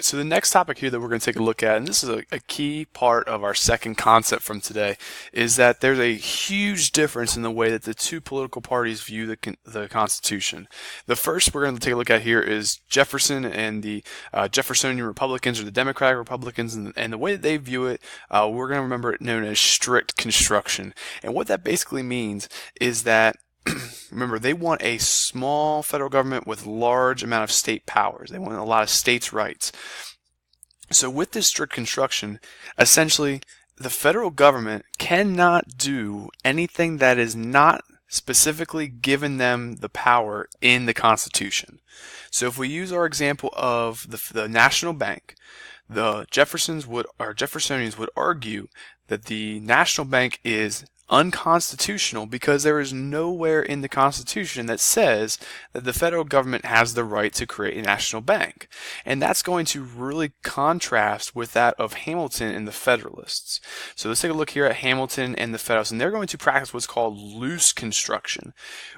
Alright, so the next topic here that we're going to take a look at, and this is a key part of our second concept from today, is that there's a huge difference in the way that the two political parties view the Constitution. The first we're going to take a look at here is Jefferson and the Jeffersonian Republicans, or the Democratic Republicans, and the way that they view it, we're going to remember it known as strict construction. And what that basically means is that remember, they want a small federal government with large amount of state powers. They want a lot of states' rights. So with this strict construction, essentially, the federal government cannot do anything that is not specifically given them the power in the Constitution. So if we use our example of the National Bank, the Jeffersonians would argue that the National Bank is unconstitutional because there is nowhere in the Constitution that says that the federal government has the right to create a national bank. And that's going to really contrast with that of Hamilton and the Federalists. So let's take a look here at Hamilton and the Federalists, and they're going to practice what's called loose construction,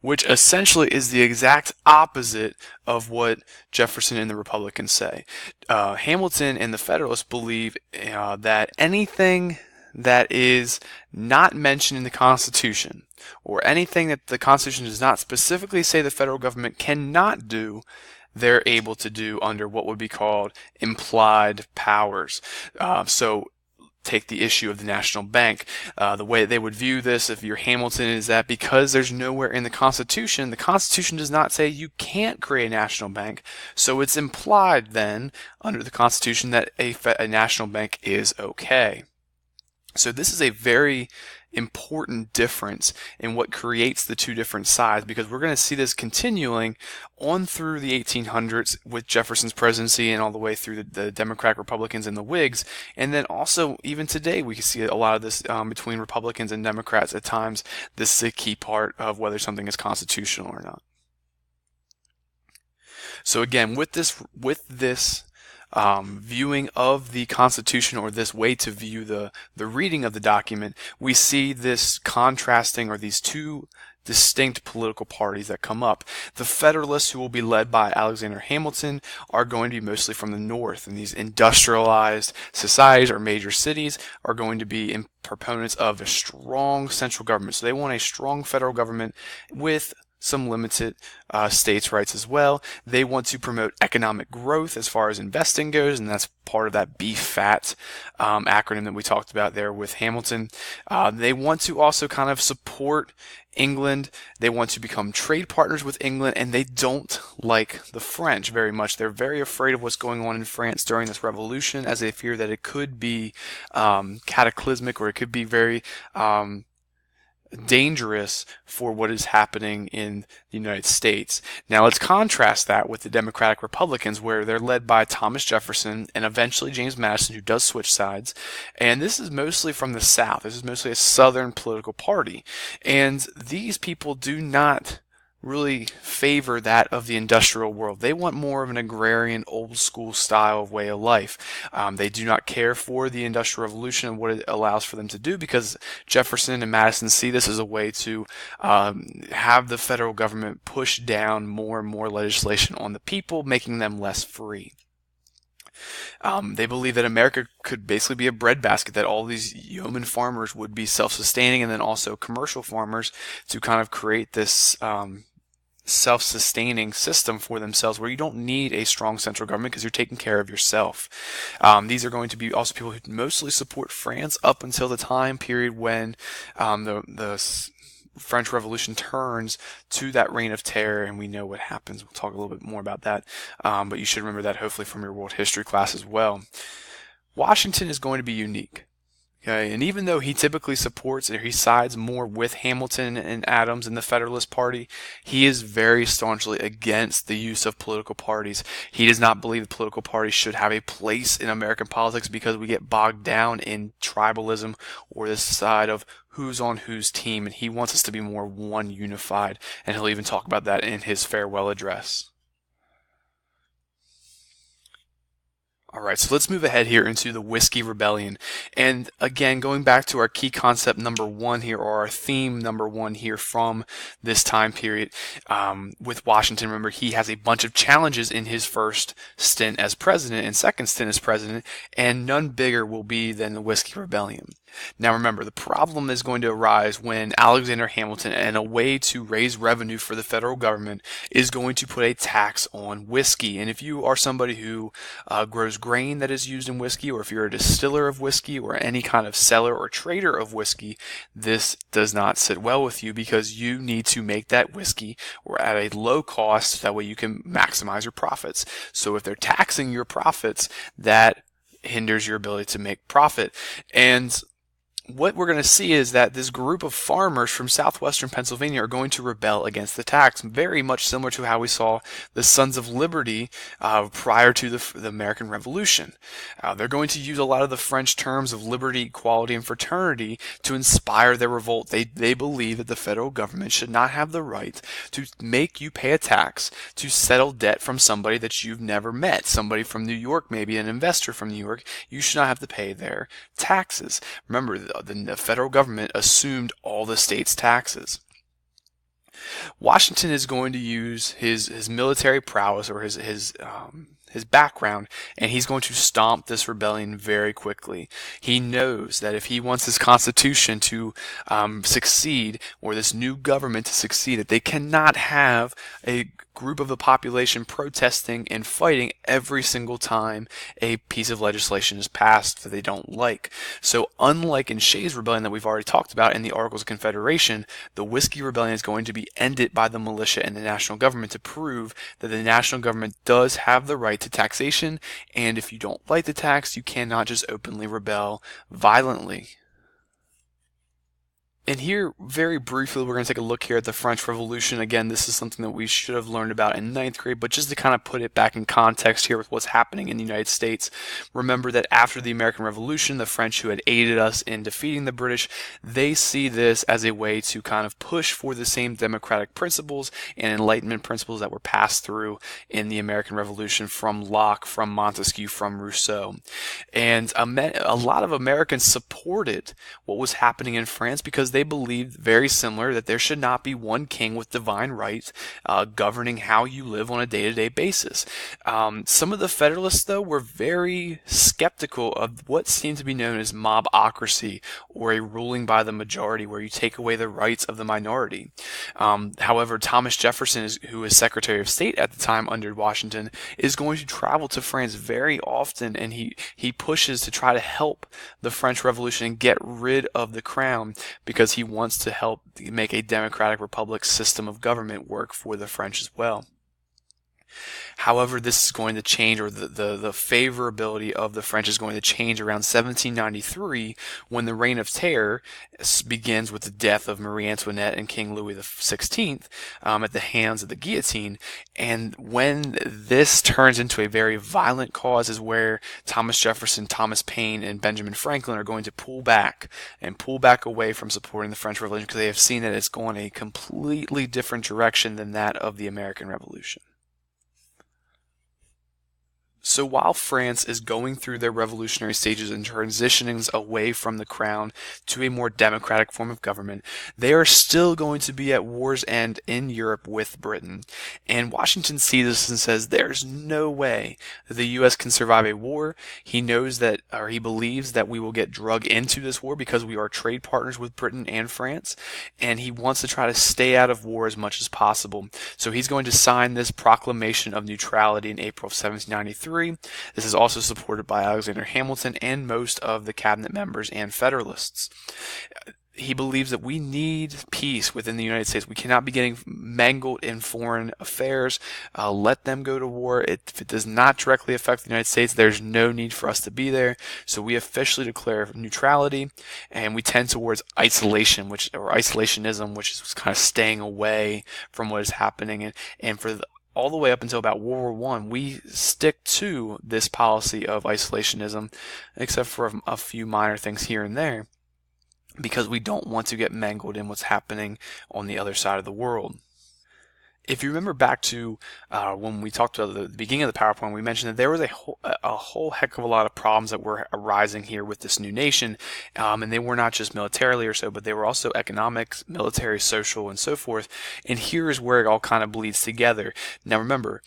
which essentially is the exact opposite of what Jefferson and the Republicans say. Hamilton and the Federalists believe that anything that is not mentioned in the Constitution, or anything that the Constitution does not specifically say the federal government cannot do, they're able to do under what would be called implied powers. So take the issue of the National Bank. The way they would view this, if you're Hamilton, is that because there's nowhere in the Constitution does not say you can't create a national bank, so it's implied then under the Constitution that a national bank is okay. So this is a very important difference in what creates the two different sides, because we're going to see this continuing on through the 1800s with Jefferson's presidency and all the way through the Democratic Republicans and the Whigs. And then also even today we can see a lot of this between Republicans and Democrats at times. This is a key part of whether something is constitutional or not. So again, with this viewing of the Constitution, or this way to view the reading of the document, we see this contrasting, or these two distinct political parties that come up. The Federalists, who will be led by Alexander Hamilton, are going to be mostly from the North, and these industrialized societies or major cities are going to be proponents of a strong central government. So they want a strong federal government with some limited states' rights as well. They want to promote economic growth as far as investing goes, and that's part of that BFAT acronym that we talked about there with Hamilton. They want to also kind of support England. They want to become trade partners with England, and they don't like the French very much. They're very afraid of what's going on in France during this revolution, as they fear that it could be cataclysmic, or it could be very dangerous for what is happening in the United States. Now let's contrast that with the Democratic Republicans, where they're led by Thomas Jefferson and eventually James Madison, who does switch sides. And this is mostly from the South. This is mostly a Southern political party. And these people do not really favor that of the industrial world. They want more of an agrarian, old school style of way of life. They do not care for the Industrial Revolution and what it allows for them to do, because Jefferson and Madison see this as a way to have the federal government push down more and more legislation on the people, making them less free. They believe that America could basically be a breadbasket, that all these yeoman farmers would be self-sustaining, and then also commercial farmers, to kind of create this self-sustaining system for themselves, where you don't need a strong central government because you're taking care of yourself. These are going to be also people who mostly support France up until the time period when the French Revolution turns to that reign of terror, and we know what happens. We'll talk a little bit more about that, but you should remember that hopefully from your world history class as well. Washington is going to be unique. Okay, and even though he typically supports, or he sides more with Hamilton and Adams and the Federalist Party, he is very staunchly against the use of political parties. He does not believe the political parties should have a place in American politics, because we get bogged down in tribalism, or this side of who's on whose team, and he wants us to be more one unified, and he'll even talk about that in his farewell address. All right, so let's move ahead here into the Whiskey Rebellion. And again, going back to our key concept number one here, or our theme number one here from this time period, with Washington, remember, he has a bunch of challenges in his first stint as president and second stint as president, and none bigger will be than the Whiskey Rebellion. Now remember, the problem is going to arise when Alexander Hamilton, and a way to raise revenue for the federal government, is going to put a tax on whiskey. And if you are somebody who grows grain that is used in whiskey, or if you're a distiller of whiskey or any kind of seller or trader of whiskey, this does not sit well with you, because you need to make that whiskey or at a low cost, that way you can maximize your profits. So if they're taxing your profits, that hinders your ability to make profit. And what we're going to see is that this group of farmers from southwestern Pennsylvania are going to rebel against the tax, very much similar to how we saw the Sons of Liberty prior to the American Revolution. They're going to use a lot of the French terms of liberty, equality, and fraternity to inspire their revolt. They believe that the federal government should not have the right to make you pay a tax to settle debt from somebody that you've never met, somebody from New York, maybe an investor from New York. You should not have to pay their taxes. Remember, the federal government assumed all the state's taxes. Washington is going to use his military prowess, or his background, and he's going to stomp this rebellion very quickly. He knows that if he wants his constitution to succeed, or this new government to succeed, that they cannot have a group of the population protesting and fighting every single time a piece of legislation is passed that they don't like. So unlike in Shays' Rebellion that we've already talked about in the Articles of Confederation, the Whiskey Rebellion is going to be ended by the militia and the national government to prove that the national government does have the right to taxation, and if you don't like the tax, you cannot just openly rebel violently. And here, very briefly, we're going to take a look here at the French Revolution. Again, this is something that we should have learned about in ninth grade, but just to kind of put it back in context here with what's happening in the United States, remember that after the American Revolution, the French, who had aided us in defeating the British, they see this as a way to kind of push for the same democratic principles and Enlightenment principles that were passed through in the American Revolution from Locke, from Montesquieu, from Rousseau. And a lot of Americans supported what was happening in France because they believed, very similar, that there should not be one king with divine right governing how you live on a day-to-day basis. Some of the Federalists, though, were very skeptical of what seemed to be known as mobocracy, or a ruling by the majority where you take away the rights of the minority. However, Thomas Jefferson, who was Secretary of State at the time under Washington, is going to travel to France very often, and he pushes to try to help the French Revolution and get rid of the crown, because he wants to help make a democratic republic system of government work for the French as well. However, this is going to change, or the favorability of the French is going to change around 1793, when the Reign of Terror begins with the death of Marie Antoinette and King Louis XVI at the hands of the guillotine. And when this turns into a very violent cause is where Thomas Jefferson, Thomas Paine, and Benjamin Franklin are going to pull back away from supporting the French Revolution, because they have seen that it's going a completely different direction than that of the American Revolution. So while France is going through their revolutionary stages and transitioning away from the crown to a more democratic form of government, they are still going to be at war's end in Europe with Britain. And Washington sees this and says there's no way that the U.S. can survive a war. He knows that, or he believes that we will get drug into this war because we are trade partners with Britain and France, and he wants to try to stay out of war as much as possible. So he's going to sign this Proclamation of Neutrality in April of 1793. This is also supported by Alexander Hamilton and most of the cabinet members and Federalists. He believes that we need peace within the United States. We cannot be getting mangled in foreign affairs. Let them go to war. If it does not directly affect the United States, there's no need for us to be there. So we officially declare neutrality, and we tend towards isolation, or isolationism, which is kind of staying away from what is happening. And for all the way up until about World War I, we stick to this policy of isolationism, except for a few minor things here and there, because we don't want to get mangled in what's happening on the other side of the world. if you remember back to when we talked about the beginning of the PowerPoint, we mentioned that there was a whole heck of a lot of problems that were arising here with this new nation, and they were not just militarily or so, but they were also economic, military, social, and so forth. And here is where it all kind of bleeds together. Now remember,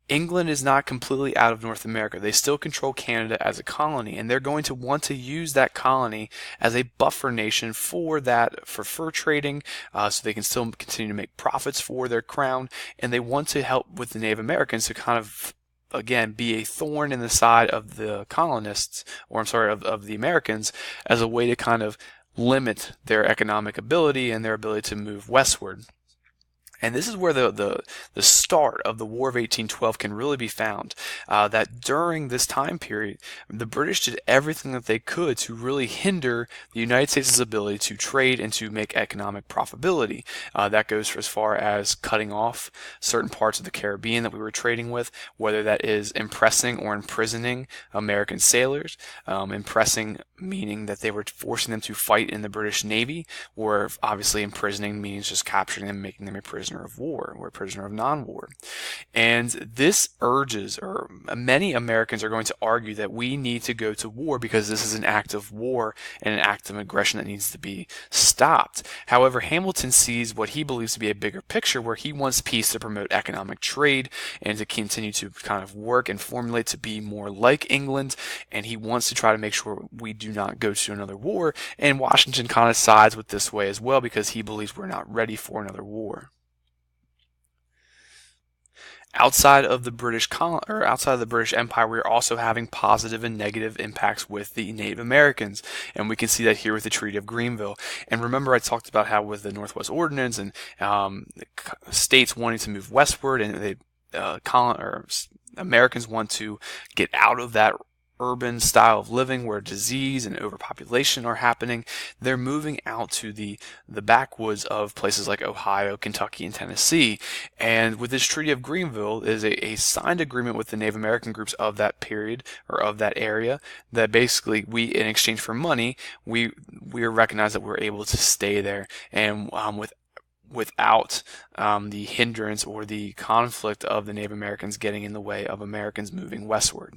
England is not completely out of North America. They still control Canada as a colony, and they're going to want to use that colony as a buffer nation for fur trading, so they can still continue to make profits for their crown, and they want to help with the Native Americans to kind of again be a thorn in the side of the colonists, or I'm sorry, of the Americans, as a way to kind of limit their economic ability and their ability to move westward. And this is where the start of the War of 1812 can really be found. That during this time period, the British did everything that they could to really hinder the United States' ability to trade and to make economic profitability. That goes for as far as cutting off certain parts of the Caribbean that we were trading with, whether that is impressing or imprisoning American sailors. Impressing meaning that they were forcing them to fight in the British Navy, or obviously imprisoning means just capturing them, making them a prisoner of war or a prisoner of non-war. And this urges, or many Americans are going to argue, that we need to go to war because this is an act of war and an act of aggression that needs to be stopped. However, Hamilton sees what he believes to be a bigger picture, where he wants peace to promote economic trade and to continue to kind of work and formulate to be more like England, and he wants to try to make sure we do not go to another war, and Washington kind of sides with this way as well because he believes we're not ready for another war. Outside of the British outside of the British Empire, we're also having positive and negative impacts with the Native Americans, and we can see that here with the Treaty of Greenville. And remember, I talked about how with the Northwest Ordinance and states wanting to move westward, and Americans want to get out of that urban style of living where disease and overpopulation are happening. They're moving out to the backwoods of places like Ohio, Kentucky, and Tennessee. And with this Treaty of Greenville is a signed agreement with the Native American groups of that period, or of that area, that basically we, in exchange for money, we are recognized that we're able to stay there, and without the hindrance or the conflict of the Native Americans getting in the way of Americans moving westward.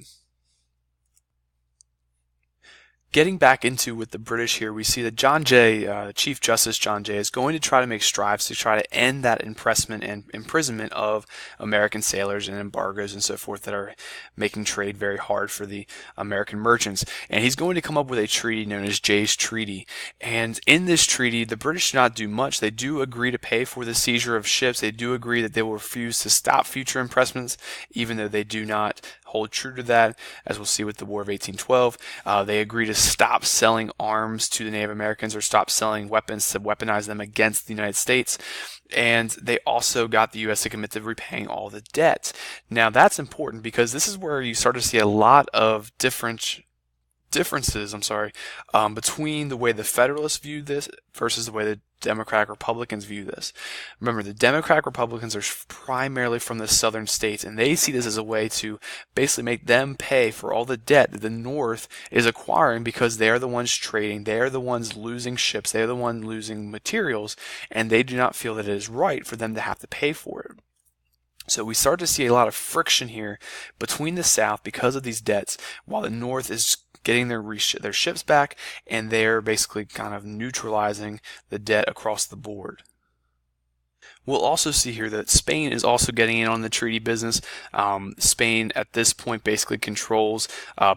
Getting back into with the British here, we see that John Jay, Chief Justice John Jay, is going to try to make strides to try to end that impressment and imprisonment of American sailors and embargoes and so forth that are making trade very hard for the American merchants. And he's going to come up with a treaty known as Jay's Treaty. And in this treaty, the British do not do much. They do agree to pay for the seizure of ships. They do agree that they will refuse to stop future impressments, even though they do not hold true to that, as we'll see with the War of 1812. They agree to stop selling arms to the Native Americans, or stop selling weapons to weaponize them against the United States. And they also got the U.S. to commit to repaying all the debt. Now that's important because this is where you start to see a lot of differences between the way the Federalists viewed this versus the way the Democratic Republicans view this. Remember, the Democratic Republicans are primarily from the southern states, and they see this as a way to basically make them pay for all the debt that the North is acquiring, because they are the ones trading, they are the ones losing ships, they are the ones losing materials, and they do not feel that it is right for them to have to pay for it. So we start to see a lot of friction here between the South because of these debts, while the North is getting their ships back, and they're basically kind of neutralizing the debt across the board. We'll also see here that Spain is also getting in on the treaty business. Spain at this point basically controls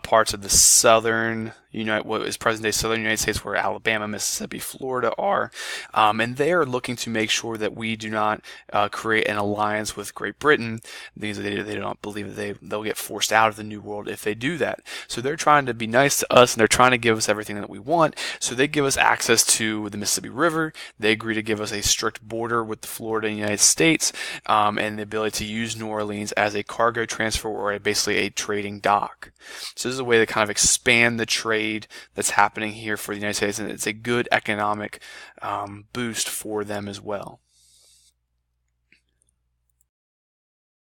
parts of the southern what is present-day southern United States, where Alabama, Mississippi, Florida are, and they are looking to make sure that we do not create an alliance with Great Britain, because they do not believe that they'll get forced out of the New World if they do that. So they're trying to be nice to us, and they're trying to give us everything that we want. So they give us access to the Mississippi River. They agree to give us a strict border with the Florida and United States, and the ability to use New Orleans as a cargo transfer, or basically a trading dock. So this is a way to kind of expand the trade that's happening here for the United States, and it's a good economic boost for them as well.